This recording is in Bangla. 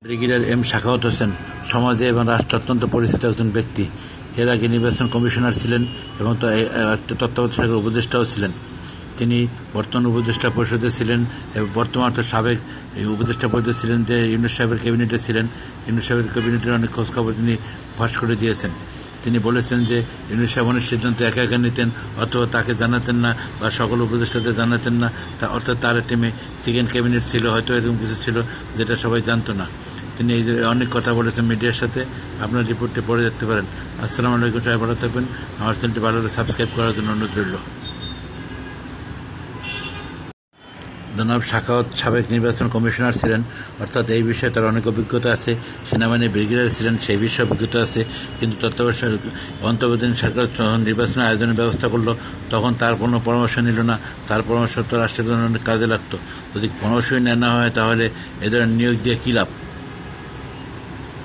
ব্রিগেডিয়ার এম সাখাওয়াত হোসেন সমাজে এবং রাষ্ট্রে অত্যন্ত পরিচিত একজন ব্যক্তি। এর আগে নির্বাচন কমিশনার ছিলেন এবং একটা তত্ত্বাবধায়ক সরকারের উপদেষ্টাও ছিলেন। তিনি বর্তমান উপদেষ্টা পরিষদে ছিলেন এবং বর্তমান সাবেক উপদেষ্টা পরিষদে ছিলেন, যে ইউনূস সাহেবের ক্যাবিনেটে ছিলেন। ইউনূস সাহেবের ক্যাবিনেটের অনেক খোঁজখবর তিনি ফাঁস করে দিয়েছেন। তিনি বলেছেন যে ইউনূস সাহেব অনেক সিদ্ধান্ত একা একা নিতেন, অথবা তাকে জানাতেন না বা সকল উপদেষ্টাদের জানাতেন না। অর্থাৎ তার টিমে সেকেন্ড ক্যাবিনেট ছিল, হয়তো এরকম কিছু ছিল যেটা সবাই জানতো না। তিনি এই অনেক কথা বলেছেন মিডিয়ার সাথে। আপনার রিপোর্টটি পড়ে দেখতে পারেন। আসসালামু আলাইকুম, সবাই ভালো থাকবেন। আমার চ্যানেলটি ভালো করে সাবস্ক্রাইব করার জন্য অনুরোধ রইল। জনাব সাখাওয়াত সাবেক নির্বাচন কমিশনার ছিলেন, অর্থাৎ এই বিষয়ে তার অনেক অভিজ্ঞতা আছে। সেনাবাহিনী ব্রিগেডিয়ার ছিলেন, সেই বিষয়ে অভিজ্ঞতা আছে। কিন্তু তত্ত্বাবধায়ক অন্তর্বর্তীকালীন সরকার যখন নির্বাচনের আয়োজনের ব্যবস্থা করলো, তখন তার কোনো পরামর্শ নিল না। তার পরামর্শ তো রাষ্ট্রের জন্য অনেক কাজে লাগতো। যদি পরামর্শই নেওয়া হয়, তাহলে এ ধরনের নিয়োগ দিয়ে কী লাভ?